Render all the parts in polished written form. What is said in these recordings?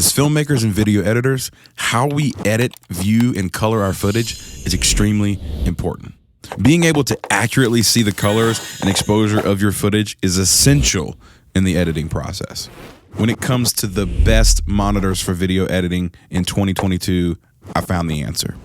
As filmmakers and video editors, how we edit, view, and color our footage is extremely important. Being able to accurately see the colors and exposure of your footage is essential in the editing process. When it comes to the best monitors for video editing in 2022, I found the answer.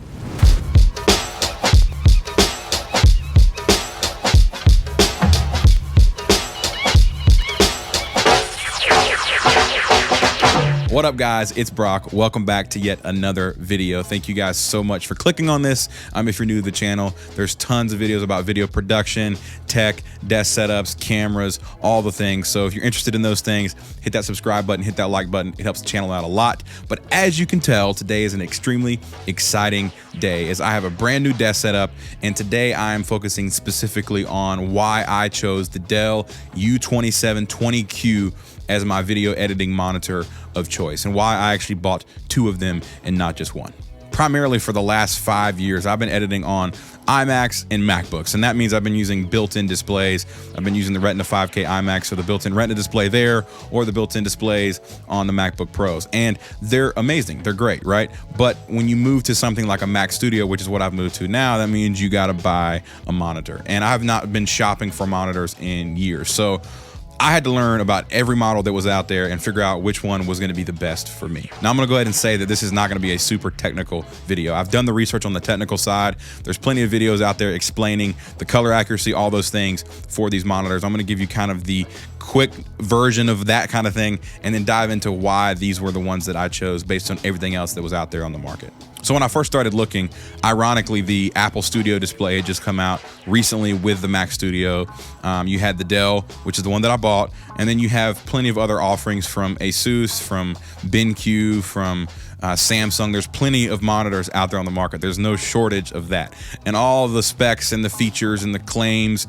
What up, guys? It's Brock. Welcome back to yet another video. Thank you guys so much for clicking on this. If you're new to the channel, there's tons of videos about video production, tech, desk setups, cameras, all the things. So if you're interested in those things, hit that subscribe button, hit that like button. It helps the channel out a lot. But as you can tell, today is an extremely exciting day as I have a brand new desk setup. And today I am focusing specifically on why I chose the Dell U2720Q as my video editing monitor of choice, and why I actually bought two of them and not just one. Primarily for the last 5 years, I've been editing on iMacs and MacBooks, and that means I've been using built-in displays. I've been using the Retina 5K iMac, so the built-in Retina display there, or the built-in displays on the MacBook Pros, and they're amazing, they're great, right? But when you move to something like a Mac Studio, which is what I've moved to now, that means you gotta buy a monitor, and I've not been shopping for monitors in years, so I had to learn about every model that was out there and figure out which one was gonna be the best for me. Now I'm gonna go ahead and say that this is not gonna be a super technical video. I've done the research on the technical side. There's plenty of videos out there explaining the color accuracy, all those things for these monitors. I'm gonna give you kind of the quick version of that kind of thing and then dive into why these were the ones that I chose based on everything else that was out there on the market. So when I first started looking, ironically, the Apple Studio display had just come out recently with the Mac Studio. You had the Dell, which is the one that I bought, and then you have plenty of other offerings from Asus, from BenQ, from Samsung. There's plenty of monitors out there on the market. There's no shortage of that. And all the specs and the features and the claims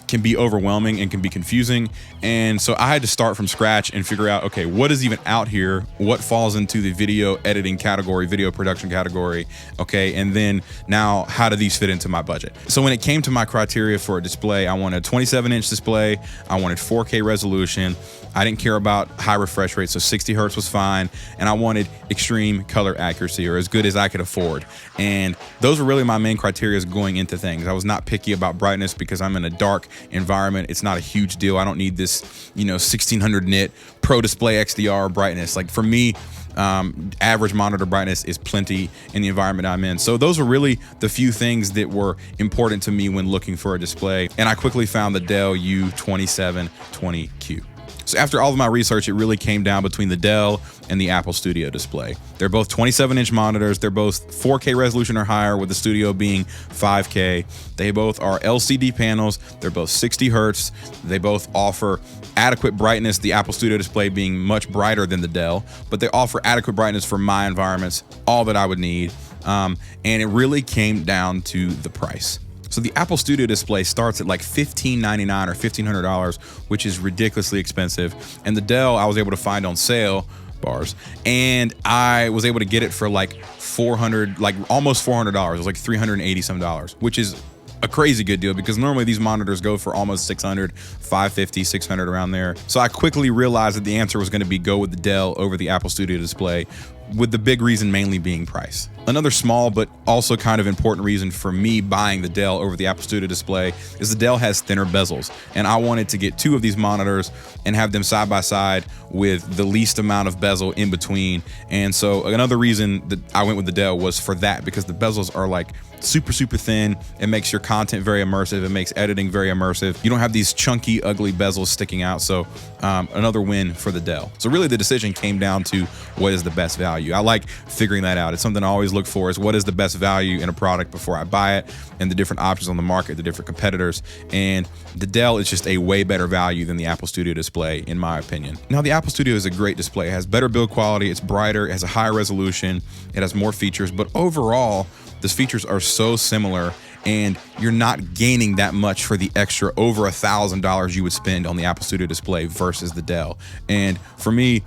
can be overwhelming and can be confusing. And so I had to start from scratch and figure out, okay, what is even out here? What falls into the video editing category, video production category? Okay, and then now how do these fit into my budget? So when it came to my criteria for a display, I wanted a 27-inch display. I wanted 4K resolution. I didn't care about high refresh rate, so 60 hertz was fine. And I wanted extreme color accuracy, or as good as I could afford. And those were really my main criteria going into things. I was not picky about brightness because I'm in a dark environment. It's not a huge deal. I don't need this, 1600 nit Pro Display XDR brightness. Like for me, average monitor brightness is plenty in the environment I'm in. So those were really the few things that were important to me when looking for a display. And I quickly found the Dell U2720Q. So after all of my research, it really came down between the Dell and the Apple Studio display. They're both 27-inch monitors. They're both 4K resolution or higher, with the Studio being 5K. They both are LCD panels. They're both 60 hertz. They both offer adequate brightness, the Apple Studio display being much brighter than the Dell, but they offer adequate brightness for my environments, all that I would need. And it really came down to the price. So the Apple Studio display starts at like $1,599 or $1,500, which is ridiculously expensive. And the Dell I was able to find on sale, bars, and I was able to get it for like $400, like almost $400. It was like $380 some, which is a crazy good deal because normally these monitors go for almost $600, $550, $600 around there. So I quickly realized that the answer was going to be go with the Dell over the Apple Studio display, with the big reason mainly being price. Another small but also kind of important reason for me buying the Dell over the Apple Studio display is the Dell has thinner bezels, and I wanted to get two of these monitors and have them side by side with the least amount of bezel in between. And so another reason that I went with the Dell was for that, because the bezels are like super thin. It makes your content very immersive. It makes editing very immersive. You don't have these chunky, ugly bezels sticking out. So another win for the Dell. So really the decision came down to what is the best value. I like figuring that out. It's something I always look for, is what is the best value in a product before I buy it, and the different options on the market, the different competitors. And the Dell is just a way better value than the Apple Studio display, in my opinion. Now, the Apple Studio is a great display. It has better build quality, it's brighter, it has a higher resolution, it has more features, but overall, these features are so similar, and you're not gaining that much for the extra over $1,000 you would spend on the Apple Studio display versus the Dell. And for me,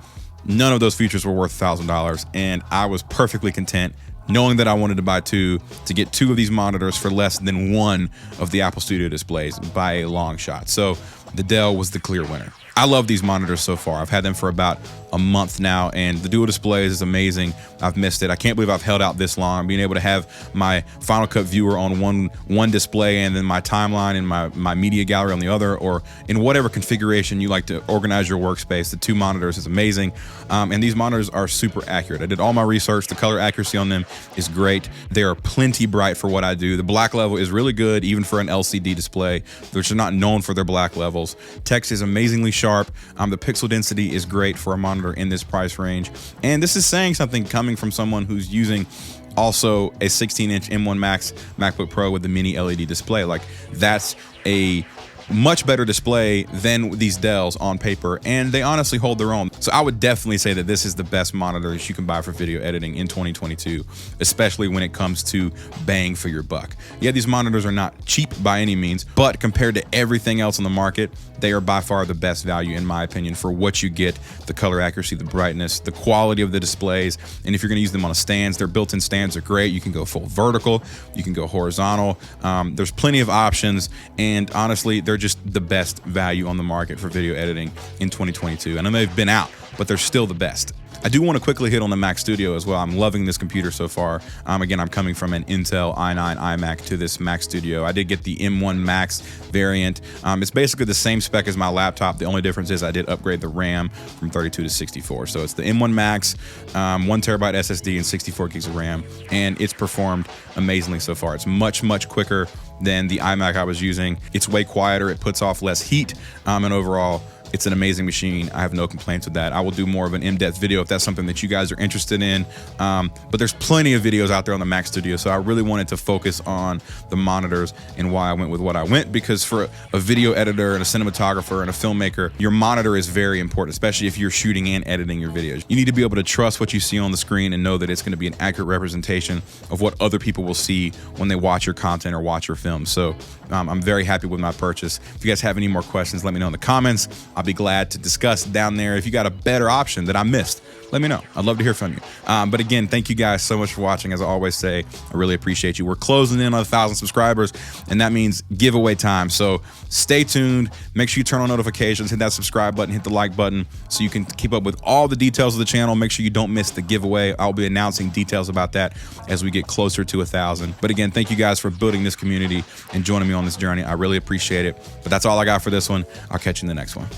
none of those features were worth $1,000, and I was perfectly content knowing that I wanted to buy two, to get two of these monitors for less than one of the Apple Studio displays by a long shot. So the Dell was the clear winner. I love these monitors so far. I've had them for about a month now, and the dual displays is amazing. I've missed it. I can't believe I've held out this long, being able to have my Final Cut viewer on one display and then my timeline and my media gallery on the other, or in whatever configuration you like to organize your workspace. The two monitors is amazing, and these monitors are super accurate. I did all my research. The color accuracy on them is great. They are plenty bright for what I do. The black level is really good, even for an LCD display, which are not known for their black levels. Text is amazingly sharp. The pixel density is great for a monitor in this price range, and this is saying something coming from someone who's using also a 16-inch M1 Max MacBook Pro with the mini LED display. Like, that's a much better display than these Dells on paper, and they honestly hold their own. So I would definitely say that this is the best monitor that you can buy for video editing in 2022, especially when it comes to bang for your buck. Yeah, these monitors are not cheap by any means, but compared to everything else on the market, they are by far the best value, in my opinion, for what you get: the color accuracy, the brightness, the quality of the displays. And if you're going to use them on a stands, their built-in stands are great. You can go full vertical, you can go horizontal. There's plenty of options, and honestly, they're just the best value on the market for video editing in 2022. I know they've been out, but they're still the best. I do want to quickly hit on the Mac Studio as well. I'm loving this computer so far. Again, I'm coming from an Intel i9 iMac to this Mac Studio. I did get the M1 Max variant. It's basically the same spec as my laptop. The only difference is I did upgrade the RAM from 32 to 64. So it's the M1 Max, 1 terabyte SSD and 64 gigs of RAM, and it's performed amazingly so far. It's much, much quicker than the iMac I was using. It's way quieter. It puts off less heat, and overall, it's an amazing machine. I have no complaints with that. I will do more of an in-depth video if that's something that you guys are interested in. But there's plenty of videos out there on the Mac Studio, so I really wanted to focus on the monitors and why I went with what I went, because for a video editor and a cinematographer and a filmmaker, your monitor is very important, especially if you're shooting and editing your videos. You need to be able to trust what you see on the screen and know that it's going to be an accurate representation of what other people will see when they watch your content or watch your film. So I'm very happy with my purchase. If you guys have any more questions, let me know in the comments. I'll be glad to discuss down there. If you got a better option that I missed, let me know. I'd love to hear from you. But again, thank you guys so much for watching. As I always say, I really appreciate you. We're closing in on 1,000 subscribers, and that means giveaway time. So stay tuned. Make sure you turn on notifications, hit that subscribe button, hit the like button, so you can keep up with all the details of the channel. Make sure you don't miss the giveaway. I'll be announcing details about that as we get closer to 1,000. But again, thank you guys for building this community and joining me on this journey. I really appreciate it. But that's all I got for this one. I'll catch you in the next one.